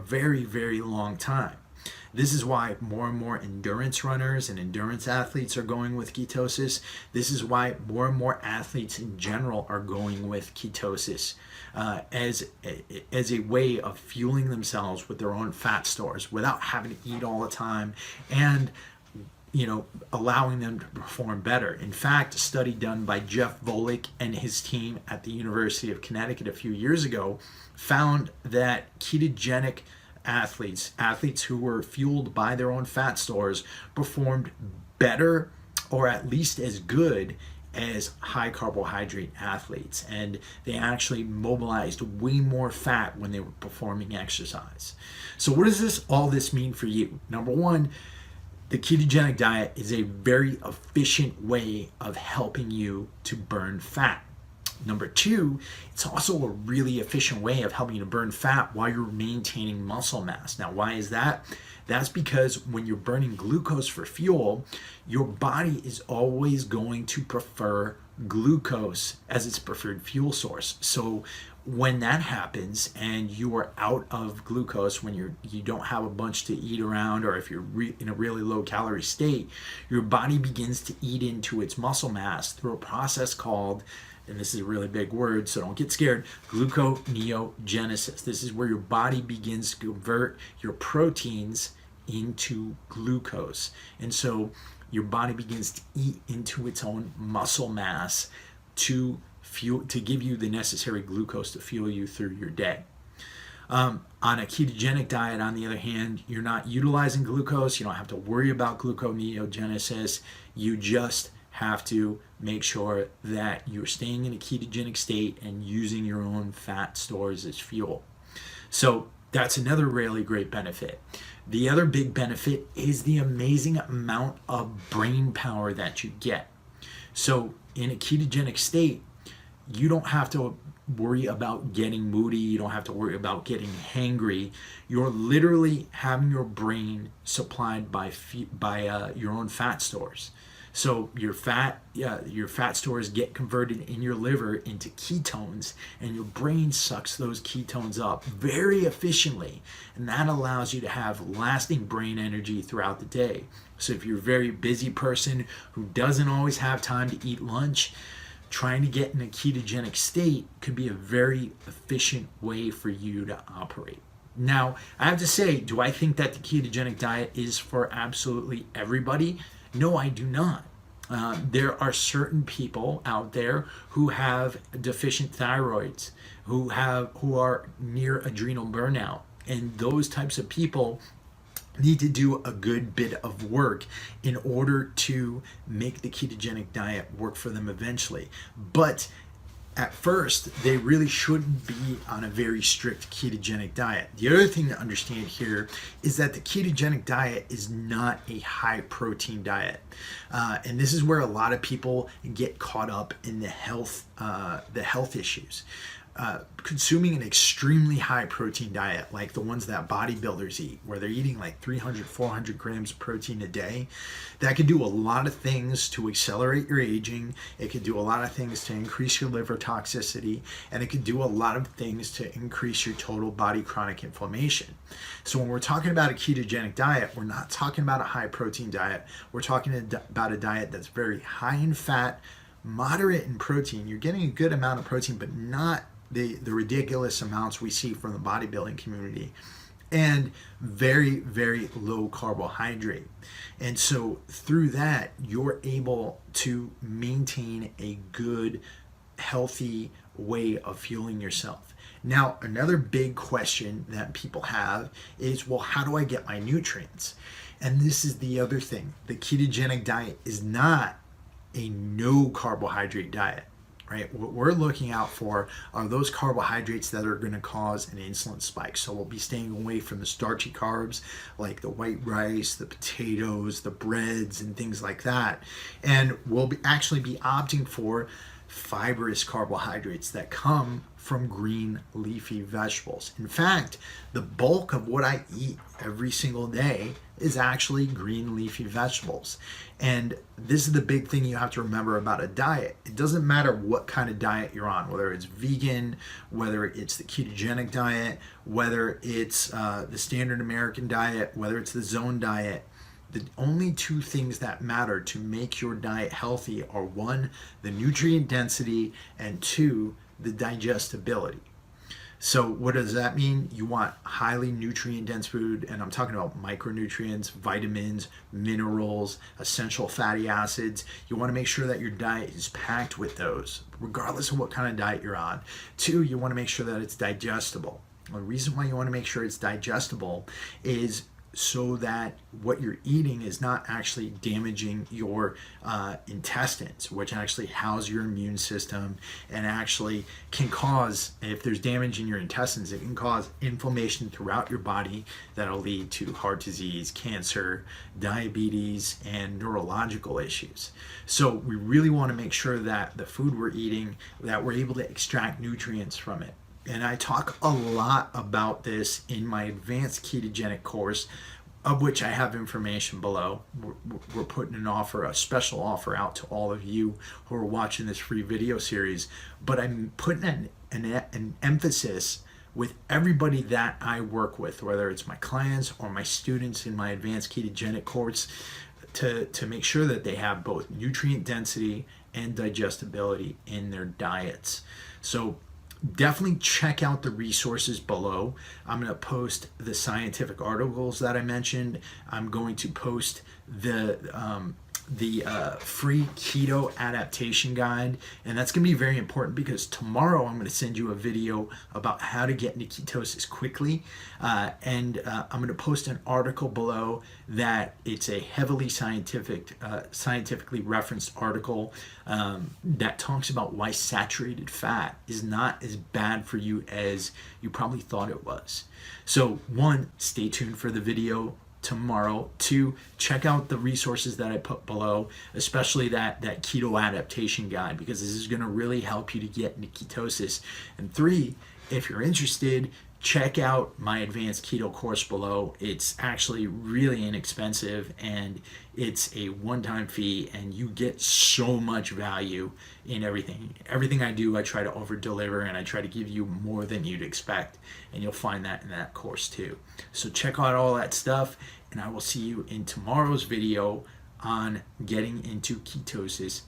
very, very long time. This is why more and more endurance runners and endurance athletes are going with ketosis. This is why more and more athletes in general are going with ketosis as a way of fueling themselves with their own fat stores without having to eat all the time, and allowing them to perform better. In fact, a study done by Jeff Volek and his team at the University of Connecticut a few years ago found that ketogenic athletes who were fueled by their own fat stores, performed better or at least as good as high carbohydrate athletes, and they actually mobilized way more fat when they were performing exercise. So what does all this mean for you? Number one, the ketogenic diet is a very efficient way of helping you to burn fat. Number two, it's also a really efficient way of helping you to burn fat while you're maintaining muscle mass. Now, why is that? That's because when you're burning glucose for fuel, your body is always going to prefer glucose as its preferred fuel source. So when that happens and you are out of glucose, when you don't have a bunch to eat around, or if you're in a really low calorie state, your body begins to eat into its muscle mass through a process called, and this is a really big word, so don't get scared, gluconeogenesis. This is where your body begins to convert your proteins into glucose. And so your body begins to eat into its own muscle mass to give you the necessary glucose to fuel you through your day. On a ketogenic diet, on the other hand, you're not utilizing glucose. You don't have to worry about gluconeogenesis. You just have to make sure that you're staying in a ketogenic state and using your own fat stores as fuel. So that's another really great benefit. The other big benefit is the amazing amount of brain power that you get. So in a ketogenic state, you don't have to worry about getting moody. You don't have to worry about getting hangry. You're literally having your brain supplied by your own fat stores. So your fat stores get converted in your liver into ketones, and your brain sucks those ketones up very efficiently, and that allows you to have lasting brain energy throughout the day. So if you're a very busy person who doesn't always have time to eat lunch, trying to get in a ketogenic state could be a very efficient way for you to operate. Now, I have to say, do I think that the ketogenic diet is for absolutely everybody? No, I do not. There are certain people out there who have deficient thyroids, who are near adrenal burnout, and those types of people need to do a good bit of work in order to make the ketogenic diet work for them eventually. But at first, they really shouldn't be on a very strict ketogenic diet. The other thing to understand here is that the ketogenic diet is not a high protein diet. And this is where a lot of people get caught up in the health issues. Consuming an extremely high protein diet like the ones that bodybuilders eat, where they're eating like 300, 400 grams of protein a day, that could do a lot of things to accelerate your aging. It could do a lot of things to increase your liver toxicity, and it could do a lot of things to increase your total body chronic inflammation. So when we're talking about a ketogenic diet, we're not talking about a high protein diet. We're talking about a diet that's very high in fat, moderate in protein. You're getting a good amount of protein, but not the ridiculous amounts we see from the bodybuilding community, and very, very low carbohydrate. And so through that, you're able to maintain a good, healthy way of fueling yourself. Now, another big question that people have is, well, how do I get my nutrients? And this is the other thing. The ketogenic diet is not a no carbohydrate diet. Right? What we're looking out for are those carbohydrates that are going to cause an insulin spike. So we'll be staying away from the starchy carbs like the white rice, the potatoes, the breads, and things like that. And we'll actually be opting for fibrous carbohydrates that come from green leafy vegetables. In fact, the bulk of what I eat every single day is actually green leafy vegetables. And this is the big thing you have to remember about a diet. It doesn't matter what kind of diet you're on, whether it's vegan, whether it's the ketogenic diet, whether it's the standard American diet, whether it's the zone diet. The only two things that matter to make your diet healthy are one, the nutrient density, and two, the digestibility. So what does that mean? You want highly nutrient dense food, and I'm talking about micronutrients, vitamins, minerals, essential fatty acids. You want to make sure that your diet is packed with those, regardless of what kind of diet you're on. Two, you want to make sure that it's digestible. The reason why you want to make sure it's digestible is so that what you're eating is not actually damaging your intestines, which actually house your immune system and actually can cause, if there's damage in your intestines, it can cause inflammation throughout your body that'll lead to heart disease, cancer, diabetes, and neurological issues. So we really want to make sure that the food we're eating, that we're able to extract nutrients from it. And I talk a lot about this in my advanced ketogenic course, of which I have information below. We're putting an offer, a special offer out to all of you who are watching this free video series. But I'm putting an emphasis with everybody that I work with, whether it's my clients or my students in my advanced ketogenic course, to make sure that they have both nutrient density and digestibility in their diets. So definitely check out the resources below. I'm going to post the scientific articles that I mentioned. I'm going to post the free keto adaptation guide, and that's going to be very important because tomorrow I'm going to send you a video about how to get into ketosis quickly, and I'm going to post an article below that it's a heavily scientifically referenced article that talks about why saturated fat is not as bad for you as you probably thought it was. So one, stay tuned for the video tomorrow. Two, check out the resources that I put below, especially that keto adaptation guide, because this is going to really help you to get into ketosis. And three, if you're interested, check out my advanced keto course below. It's actually really inexpensive and it's a one-time fee, and you get so much value in everything I do. I try to over deliver and I try to give you more than you'd expect, and you'll find that in that course too. So check out all that stuff, and I will see you in tomorrow's video on getting into ketosis.